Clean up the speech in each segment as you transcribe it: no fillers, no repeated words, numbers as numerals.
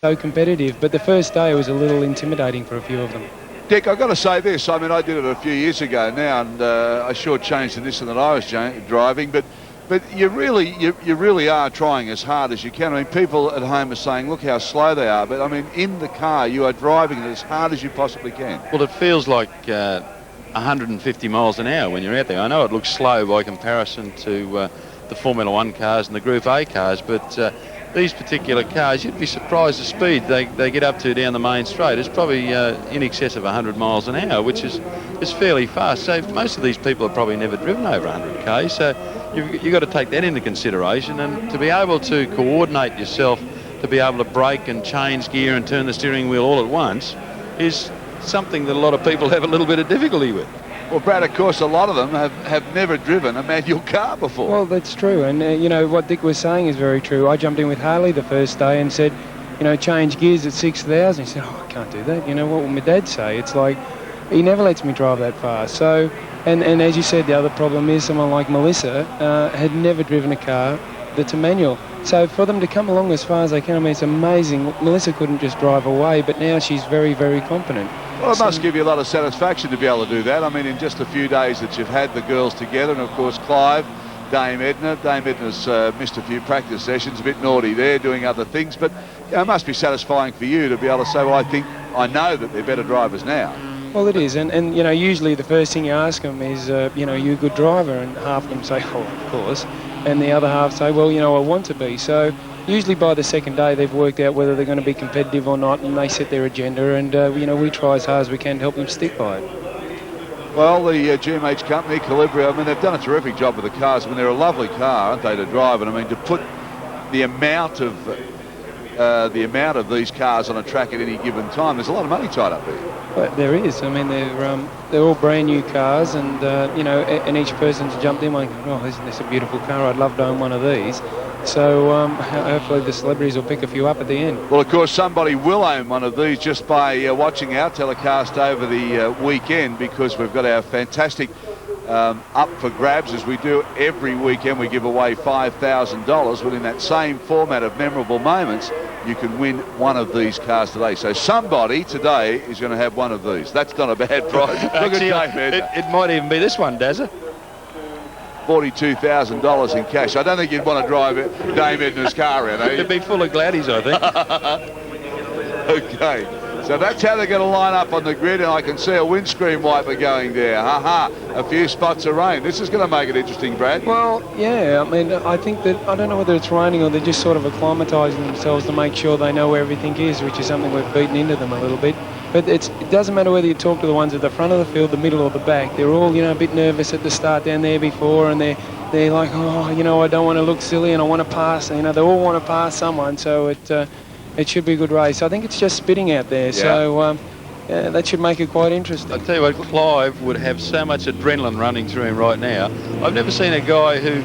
so competitive. But the first day was a little intimidating for a few of them. Dick, I've got to say this. I mean, I did it a few years ago now, and I sure changed the distance that I was driving. But you really are trying as hard as you can. I mean, people at home are saying, look how slow they are. But I mean, in the car, you are driving it as hard as you possibly can. Well, it feels like 150 miles an hour when you're out there. I know it looks slow by comparison to the Formula One cars and the Group A cars, but these particular cars, you'd be surprised the speed they get up to down the main straight. It's probably in excess of 100 miles an hour, which is fairly fast. So most of these people have probably never driven over 100k. So you've got to take that into consideration, and to be able to coordinate yourself, to be able to brake and change gear and turn the steering wheel all at once is something that a lot of people have a little bit of difficulty with. Well, Brad, of course, a lot of them have never driven a manual car before. Well, that's true. And, you know, what Dick was saying is very true. I jumped in with Harley the first day and said, you know, change gears at 6,000. He said, oh, I can't do that. You know, what will my dad say? It's like, he never lets me drive that fast. So, and as you said, the other problem is someone like Melissa had never driven a car that's a manual. So for them to come along as far as they can, I mean, it's amazing. Melissa couldn't just drive away, but now she's very, very competent. Well, it must give you a lot of satisfaction to be able to do that. I mean, in just a few days that you've had the girls together, and of course Clive, Dame Edna's missed a few practice sessions, a bit naughty there, doing other things, but you know, it must be satisfying for you to be able to say, well, I know that they're better drivers now. Well, it is, and you know, usually the first thing you ask them is, you know, you a good driver, and half of them say, oh, of course, and the other half say, well, you know, I want to be. So usually by the second day they've worked out whether they're going to be competitive or not, and they set their agenda, and you know, we try as hard as we can to help them stick by it. Well, the GMH company, Calibria, I mean, they've done a terrific job with the cars. I mean, they're a lovely car, aren't they, to drive? And I mean, to put the amount of these cars on a track at any given time, there's a lot of money tied up there. But there is. I mean, they're all brand new cars, and you know, and each person's jumped in like, oh, isn't this a beautiful car? I'd love to own one of these. So hopefully the celebrities will pick a few up at the end. Well, of course, somebody will own one of these just by watching our telecast over the weekend, because we've got our fantastic up for grabs, as we do every weekend. We give away $5,000, but in that same format of memorable moments, you can win one of these cars today. So somebody today is going to have one of these. That's not a bad prize. Actually, it might even be this one, Dazza. $42,000 in cash. I don't think you'd want to drive Dame Edna's car around, eh? It'd be full of gladdies, I think. Okay, so that's how they're going to line up on the grid, and I can see a windscreen wiper going there. A few spots of rain. This is going to make it interesting, Brad. Well, yeah, I mean, I think that, I don't know whether it's raining or they're just sort of acclimatising themselves to make sure they know where everything is, which is something we've beaten into them a little bit. But it doesn't matter whether you talk to the ones at the front of the field, the middle or the back. They're all, you know, a bit nervous at the start down there before, and they're like, oh, you know, I don't want to look silly and I want to pass. You know, they all want to pass someone, so it should be a good race. I think it's just spitting out there, yeah. So that should make it quite interesting. I'll tell you what, Clive would have so much adrenaline running through him right now. I've never seen a guy who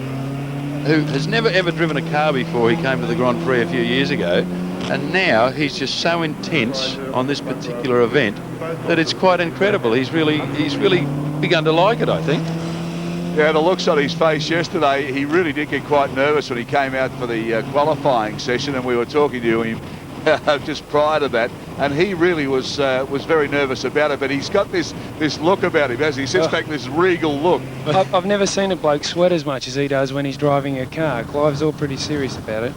has never ever driven a car before. He came to the Grand Prix a few years ago, and now he's just so intense on this particular event that it's quite incredible. He's really begun to like it, I think. Yeah, the looks on his face yesterday, he really did get quite nervous when he came out for the qualifying session, and we were talking to him just prior to that, and he really was very nervous about it. But he's got this look about him as he sits back, this regal look. I've never seen a bloke sweat as much as he does when he's driving a car. Clive's all pretty serious about it.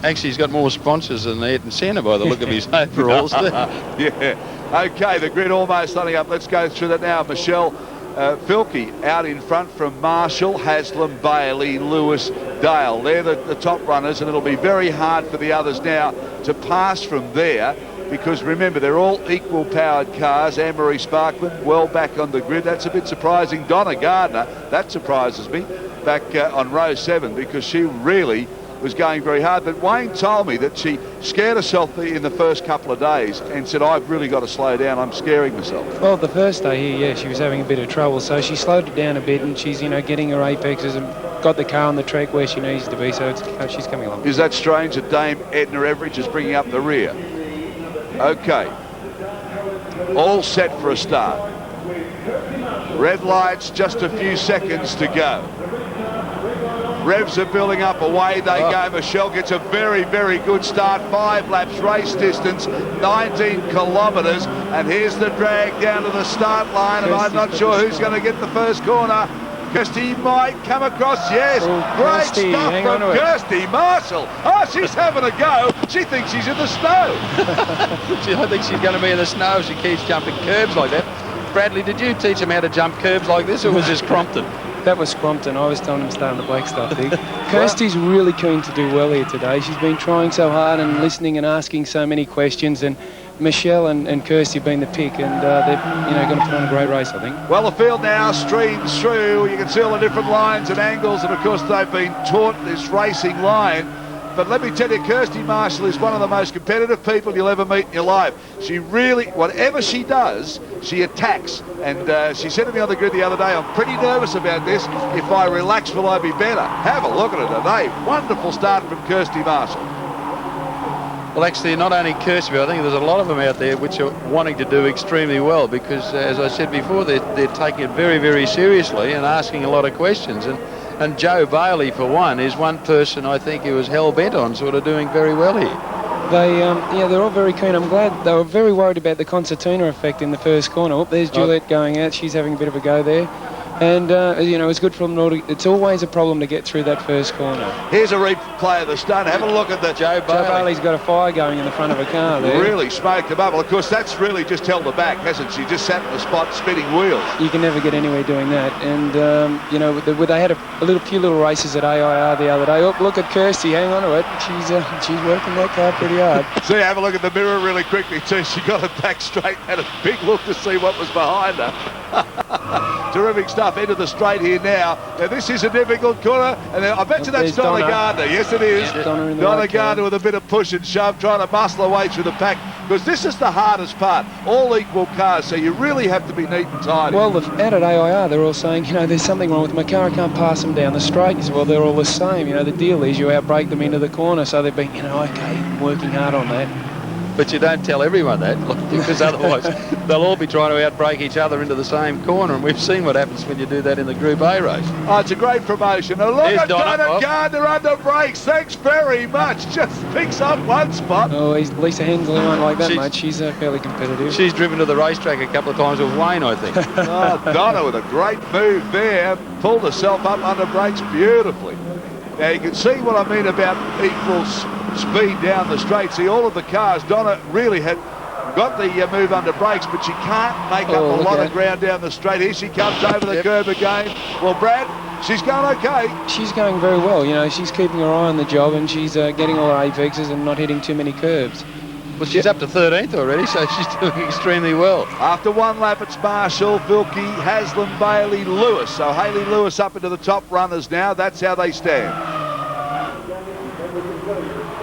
Actually, he's got more sponsors than Ayrton Senna by the look of his overalls. Yeah. Okay, the grid almost lining up. Let's go through that now. Michelle Filkey out in front from Marshall, Haslam, Bailey, Lewis, Dale. They're the top runners, and it'll be very hard for the others now to pass from there, because remember, they're all equal powered cars. Anne-Marie Sparkman well back on the grid. That's a bit surprising. Donna Gardner, that surprises me, back on row 7, because she really was going very hard. But Wayne told me that she scared herself in the first couple of days and said, I've really got to slow down, I'm scaring myself. Well, the first day here, yeah, she was having a bit of trouble, so she slowed it down a bit, and she's, you know, getting her apexes and got the car on the track where she needs to be, so she's coming along. Is that strange that Dame Edna Everidge is bringing up the rear? Okay, all set for a start. Red lights, just a few seconds to go. Revs are building up away. They go. Michelle gets a very, very good start. 5 laps race distance, 19 kilometres. And here's the drag down to the start line. And I'm not sure who's going to get the first corner. Kirsty might come across, yes. Great stuff from Kirsty Marshall. Oh, she's having a go. She thinks she's in the snow. I don't think she's going to be in the snow if she keeps jumping curbs like that. Bradley, did you teach him how to jump curbs like this, or was this Crompton? That was Crompton. I was telling him to stay on the brake stuff there. Kirsty's really keen to do well here today. She's been trying so hard and listening and asking so many questions, and Michelle and Kirsty have been the pick, and they're going to put on a great race, I think. Well, the field now streams through. You can see all the different lines and angles, and of course they've been taught this racing line. But let me tell you, Kirsty Marshall is one of the most competitive people you'll ever meet in your life. She really, whatever she does, she attacks. And she said to me on the grid the other day, I'm pretty nervous about this. If I relax, will I be better? Have a look at it today. Wonderful start from Kirsty Marshall. Well, actually, not only Kirsty, but I think there's a lot of them out there which are wanting to do extremely well because, as I said before, they're taking it very, very seriously and asking a lot of questions. And Joe Bailey, for one, is one person I think who was hell-bent on sort of doing very well here. They're all very keen. I'm glad they were very worried about the concertina effect in the first corner. Oh, there's Juliet going out. She's having a bit of a go there. And, it's good for them all to, it's always a problem to get through that first corner. Here's a replay of the stunt. Have a look at the... Joe Bailey's got a fire going in the front of a car there. Really smoked them up. Well, of course, that's really just held her back, hasn't she? Just sat in the spot spinning wheels. You can never get anywhere doing that. And, they had a few little races at AIR the other day. Oh, look at Kirsty. Hang on to it. She's working that car pretty hard. See, have a look at the mirror really quickly, too. She got it back straight, had a big look to see what was behind her. Terrific stuff. Into the straight here now. Now this is a difficult corner, and I bet you that's Donna Gardner. Yes, it is. Donna Gardner with a bit of push and shove, trying to muscle her way through the pack, because this is the hardest part. All equal cars, so you really have to be neat and tidy. Well, out at AIR, they're all saying, there's something wrong with my car. I can't pass them down the straight. He said, well, they're all the same. The deal is you outbrake them into the corner, so they've been, okay, working hard on that. But you don't tell everyone that, because otherwise they'll all be trying to outbrake each other into the same corner, and we've seen what happens when you do that in the Group A race. Oh, it's a great promotion. And look at Donna Gardner under brakes. Thanks very much. Just picks up one spot. Oh, Lisa Hensley won't like that much. She's fairly competitive. She's driven to the racetrack a couple of times with Wayne, I think. Donna with a great move there. Pulled herself up under brakes beautifully. Now you can see what I mean about equal speed down the straight. See, all of the cars, Donna really had got the move under brakes, but she can't make up a lot of ground down the straight. Here she comes over the curb again. Well, Brad, she's going okay. She's going very well. She's keeping her eye on the job, and she's getting all her apexes and not hitting too many curbs. Well, she's up to 13th already, so she's doing extremely well. After one lap, it's Marshall, Vilke, Haslam, Bailey, Lewis. So Hayley Lewis up into the top runners now. That's how they stand.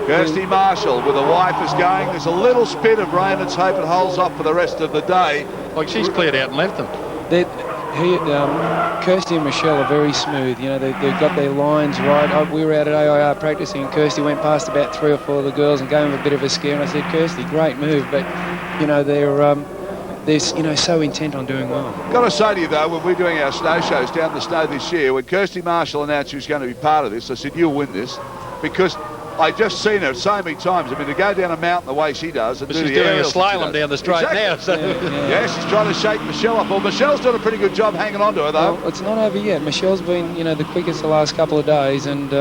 Kirsty Marshall with the wipers going. There's a little spit of rain. Let's hope it holds off for the rest of the day. Like she's cleared out and left them. Kirsty and Michelle are very smooth. They've got their lines right. We were out at AIR practicing, and Kirsty went past about 3 or 4 of the girls and gave them a bit of a scare. And I said, Kirsty, great move, but they're so intent on doing well. Got to say to you though, when we're doing our snow shows down the snow this year, when Kirsty Marshall announced she was going to be part of this, I said, you'll win this, because I just seen her so many times. I mean, to go down a mountain the way she does, and but she's doing a slalom down the straight now. So. Yeah, she's trying to shake Michelle up. Well, Michelle's done a pretty good job hanging on to her, though. Well, it's not over yet. Michelle's been, the quickest the last couple of days, and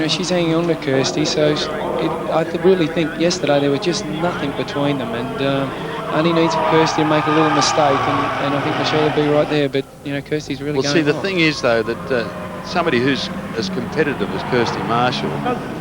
she's hanging on to Kirsty. So I really think yesterday there was just nothing between them, and only needs for Kirsty to make a little mistake, and I think Michelle will be right there. But Kirsty's really going well. See, the on. thing is though that. Somebody who's as competitive as Kirsty Marshall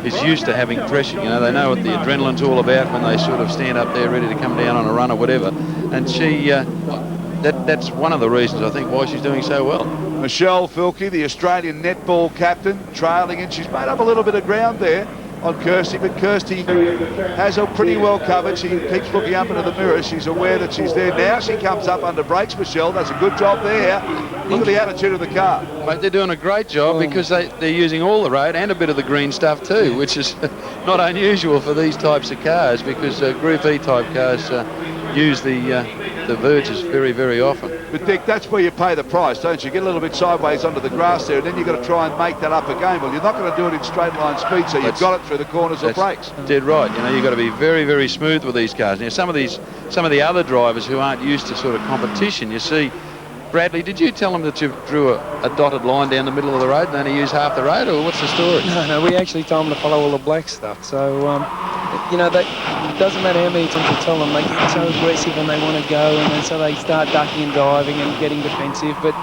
is used to having pressure. They know what the adrenaline's all about when they sort of stand up there ready to come down on a run or whatever. And she, that's one of the reasons I think why she's doing so well. Michelle Vilke, the Australian netball captain, trailing in. She's made up a little bit of ground there on Kirsty, but Kirsty has her pretty well covered. She keeps looking up into the mirror. She's aware that she's there. Now she comes up under brakes. Michelle does a good job there. Look at the attitude of the car. Mate, they're doing a great job because they're using all the road and a bit of the green stuff too, which is not unusual for these types of cars, because Group E type cars use the verges very, very often. But Dick, that's where you pay the price, don't you? Get a little bit sideways onto the grass there, and then you've got to try and make that up again. Well, you're not going to do it in straight line speed, so you've got it through the corners or breaks. Dead right. You know, you've got to be very, very smooth with these cars. Now, some of the other drivers who aren't used to sort of competition, you see, Bradley, did you tell them that you drew a dotted line down the middle of the road and only use half the road, or what's the story? No, we actually told them to follow all the black stuff. So, you know, it doesn't matter how many times you tell them, they get so aggressive and they want to go, and then so they start ducking and diving and getting defensive. But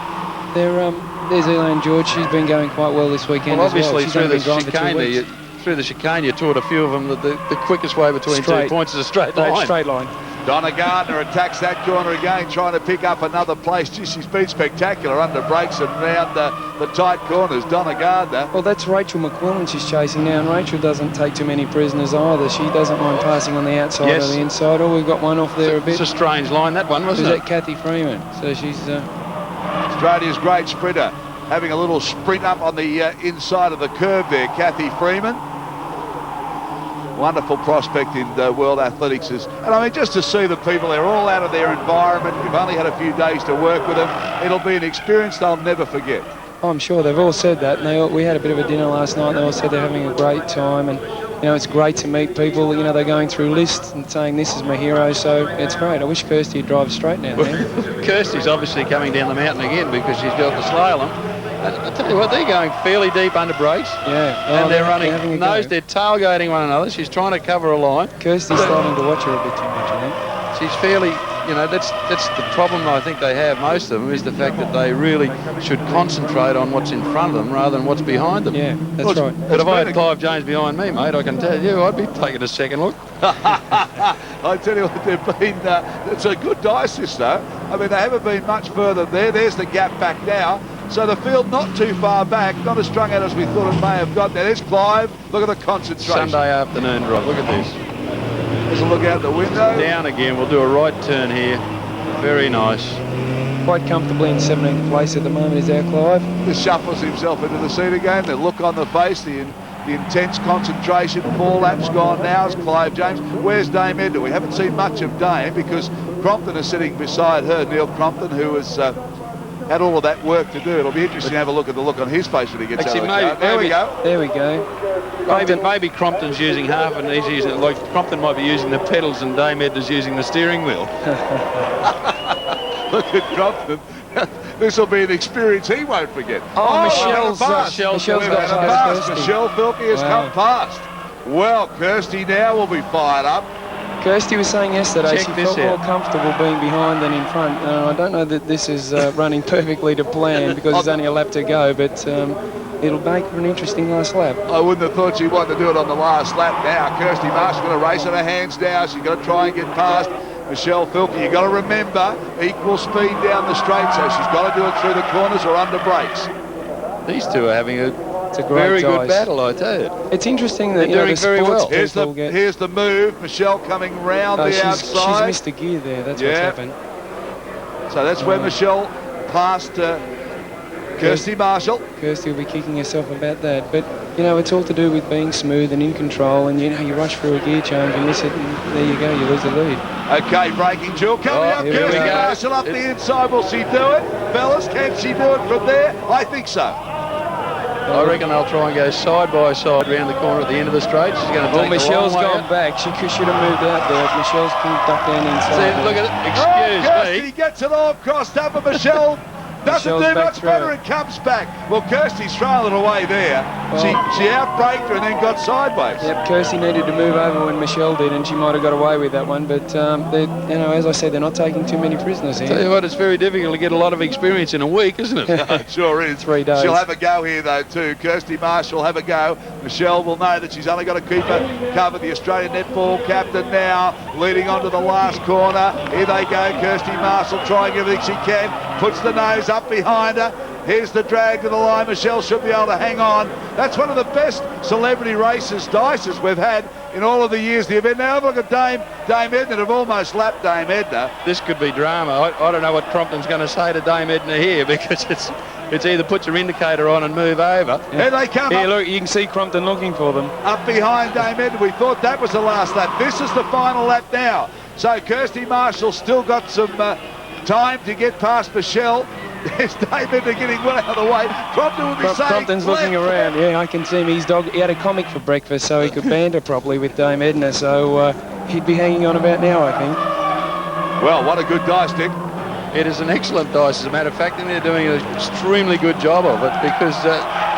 there's Elaine George. She's been going quite well this weekend. Well, as well. obviously She's through only the been driving for 2 chicane, weeks. through the chicane, you taught a few of them that the quickest way between 2 points is a straight line. Straight line. Donna Gardner attacks that corner again, trying to pick up another place. Gee, she's been spectacular under brakes and round the tight corners. Donna Gardner. Well, that's Rachel McQuillan she's chasing now, and Rachel doesn't take too many prisoners either. She doesn't mind passing on the outside or the inside. Oh, we've got one off there a bit. It's a strange line, that one, wasn't it? That Kathy Freeman. So she's... Australia's great sprinter, having a little sprint up on the inside of the curve there, Kathy Freeman. Wonderful prospect in world athletics. And I mean, just to see the people, they're all out of their environment. We've only had a few days to work with them. It'll be an experience they'll never forget. Oh, I'm sure they've all said that. And we had a bit of a dinner last night, and they all said they're having a great time. And, you know, it's great to meet people. You know, they're going through lists and saying, this is my hero. So it's great. I wish Kirsty would drive straight now. Kirsty's obviously coming down the mountain again because she's got the slalom. I tell you what, they're going fairly deep under brakes. Yeah. And they're running nose, they're tailgating one another. She's trying to cover a line. Kirsty's starting to watch her a bit too much, I think. She's fairly, you know, that's the problem I think they have, most of them, is the fact that they really should concentrate on what's in front of them rather than what's behind them. Yeah, that's right. But if I had Clive James behind me, mate, I can tell you, I'd be taking a second look. I tell you what, they've been, it's a good dice this though. I mean, they haven't been much further there. There's the gap back now. So the field not too far back, not as strung out as we thought it may have got. Now there's Clive. Look at the concentration. Sunday afternoon drive. Look at this. There's a look out the window. Down again. We'll do a right turn here. Very nice. Quite comfortably in 17th place at the moment is our Clive. Just shuffles himself into the seat again. The look on the face, the intense concentration. 4 laps gone now as Clive James. Where's Dame Edna? We haven't seen much of Dame because Crompton is sitting beside her. Neil Crompton, who has had all of that work to do. It'll be interesting to have a look at the look on his face when he gets out of the car. There we go. There we go. Maybe Crompton's using half and he's using, like Crompton might be using the pedals and Dame Edna's using the steering wheel. Look at Crompton. This will be an experience he won't forget. Michelle's got past. Michelle Filkey has come past. Well, Kirsty now will be fired up. Kirsty was saying yesterday she felt more out. comfortable being behind than in front. I don't know that this is running perfectly to plan because there's only a lap to go, but it'll make for an interesting last lap. I wouldn't have thought she'd want to do it on the last lap now. Kirsty Marsh's going to race on her hands now. She's going to try and get past Michelle Filkey. You've got to remember, equal speed down the straight, so she's got to do it through the corners or under brakes. These two are having a very good battle, I tell you. It's interesting that they're doing very well. Here's the move. Michelle coming round the outside. She's missed a gear there. That's what's happened. So that's where Michelle passed Kirsty Marshall. Kirsty will be kicking herself about that. But, you know, it's all to do with being smooth and in control. And, you know, you rush through a gear change and miss it. And there you go. You lose the lead. Okay, braking duel. Coming up, Kirsty Marshall up the inside. Will she do it? Fellas, can she do it from there? I think so. I reckon they'll try and go side by side round the corner at the end of the straight. She's going to take Michelle's a long way gone back. She should have moved out there. Michelle's ducked down inside. See, look at it. Excuse Kirsty gets it all crossed up, and Michelle doesn't do much better and comes back. Well, Kirsty's thrown it away there. She outbraked her and then got sideways. Yep, Kirsty needed to move over when Michelle did, and she might have got away with that one. But, you know, as I said, they're not taking too many prisoners here. Tell you what, it's very difficult to get a lot of experience in a week, isn't it? It sure is. 3 days. She'll have a go here, though, too. Kirsty Marshall will have a go. Michelle will know that she's only got to keep her covered. The Australian netball captain now leading on to the last corner. Here they go. Kirsty Marshall trying everything she can. Puts the nose up behind her. Here's the drag to the line. Michelle should be able to hang on. That's one of the best celebrity races, dices we've had in all of the years the event. Now have a look at Dame Edna. Have almost lapped Dame Edna. This could be drama. I don't know what Crompton's going to say to Dame Edna here because it's either put your indicator on and move over. Here they come. Here, look, you can see Crompton looking for them. Up behind Dame Edna. We thought that was the last lap. This is the final lap now. So Kirsty Marshall still got some time to get past Michelle. There's David getting well out of the way. Crompton will be saying Crompton's looking around. Yeah, I can see him. He had a comic for breakfast so he could banter properly with Dame Edna. So he'd be hanging on about now, I think. Well, what a good dice, Dick. It is an excellent dice, as a matter of fact, and they're doing an extremely good job of it because,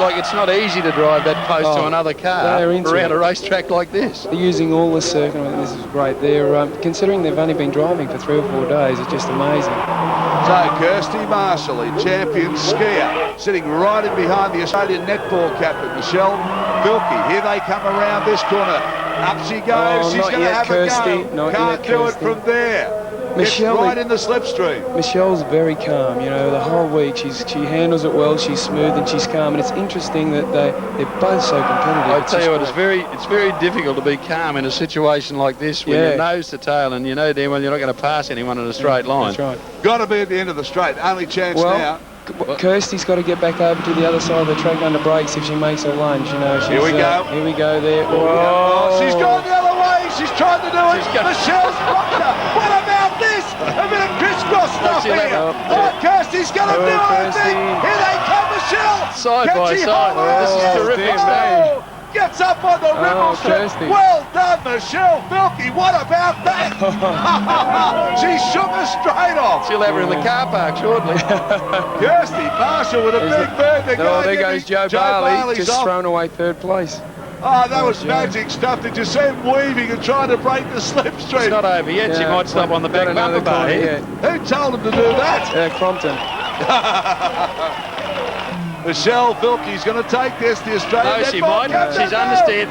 like, it's not easy to drive that close to another car around a racetrack like this. They're using all the circuit. I mean, this is great. They're considering they've only been driving for 3 or 4 days. It's just amazing. So Kirsty Marshall, in champion skier, sitting right in behind the Australian netball captain, Michelle Vilke. Here they come around this corner. Up she goes. She's going to have Kirsty. a go. Can't do it from there. Michelle, right in the slipstream. Michelle's very calm, you know, the whole week. She handles it well, she's smooth and she's calm, and it's interesting that they're both so competitive. I tell you what, it's very difficult to be calm in a situation like this when you're nose to tail and you know damn well you're not going to pass anyone in a straight line. That's right. Got to be at the end of the straight. Only chance now. Kirsty's got to get back over to the other side of the track under brakes if she makes a lunge. You know, here we go. Here we go there. Oh, she's gone the other way. She's trying to do it. Michelle's blocked her. What about this? A bit of crisscross stuff here. Kirsty's going to do it, I think. Here they come, Michelle. Side by side. This is terrific stuff. Gets up on the rim strip. Well done, Michelle Vilke. What about that? She shook her straight off. She'll have her in the car park shortly. Kirsty Marshall with a big bird. There goes Joe Bailey, just thrown away 3rd place. Oh, that was magic stuff. Did you see him weaving and trying to break the slipstream? It's not over yet. She might stop on the back bumper bar. Who told him to do that? Crompton. Michelle Vilke's going to take this. The Australian. No, she might. She's understand.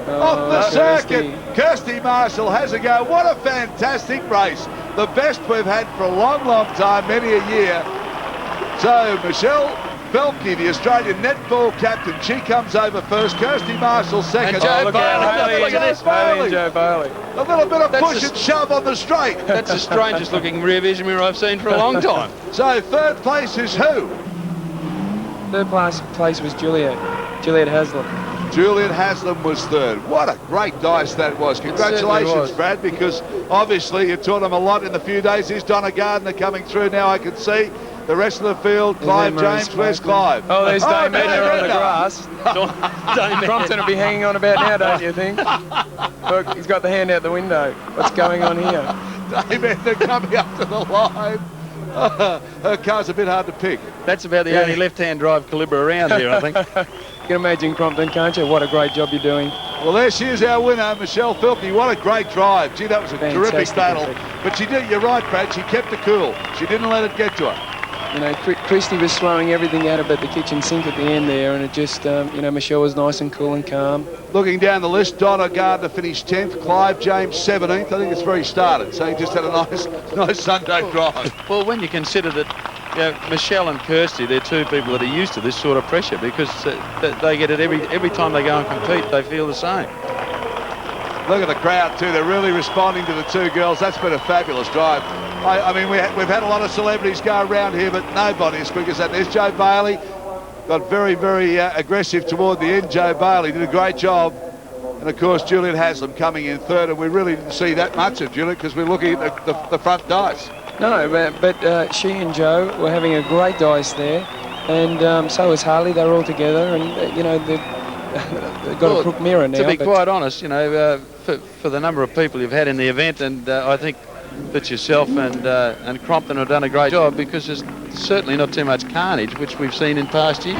Off the circuit. Kirsty Marshall has a go. What a fantastic race. The best we've had for a long, long time, many a year. So Michelle Vilke, the Australian netball captain, she comes over first. Kirsty Marshall second. And Joe Bailey. Look at this. Joe Bailey. A little bit of push and shove on the straight. That's the strangest looking rear vision mirror I've seen for a long time. So 3rd place is who? 3rd place was Juliet Haslam. Juliet Haslam was 3rd. What a great dice that was. Congratulations, Brad, because obviously you taught him a lot in the few days. Here's Donna Gardner coming through now, I can see. The rest of the field, Clive James. Where's Clive? Oh, there's Dame Edna on the grass. Crompton will be hanging on about now, don't you think? Look, he's got the hand out the window. What's going on here? Dame Edna coming up to the line. Her car's a bit hard to pick. That's about the only left-hand drive Calibra around here, I think. You can imagine Crompton, can't you? What a great job you're doing. Well, there she is, our winner, Michelle Vilke. What a great drive. Gee, that was a terrific battle. But she did, you're right, Brad, she kept it cool. She didn't let it get to her. You know, Christy was throwing everything at her but the kitchen sink at the end there, and it just, you know, Michelle was nice and cool and calm. Looking down the list, Donna Gardner finished 10th, Clive James 17th. I think it's where he started, so he just had a nice Sunday drive. Well, when you consider that Michelle and Kirsty, they're two people that are used to this sort of pressure because they get it every time they go and compete, they feel the same. Look at the crowd too, they're really responding to the two girls. That's been a fabulous drive. I mean, we've had a lot of celebrities go around here, but nobody as quick as that. There's Joe Bailey. Got very, very aggressive toward the end. Joe Bailey did a great job. And, of course, Juliet Haslam coming in 3rd. And we really didn't see that much of Juliet because we're looking at the front dice. No, but she and Joe were having a great dice there. And so was Harley. They were all together. And, you know, they've got a crook mirror now. To be quite honest, you know, for the number of people you've had in the event, and I think that yourself and Crompton have done a great job because there's certainly not too much carnage, which we've seen in past years.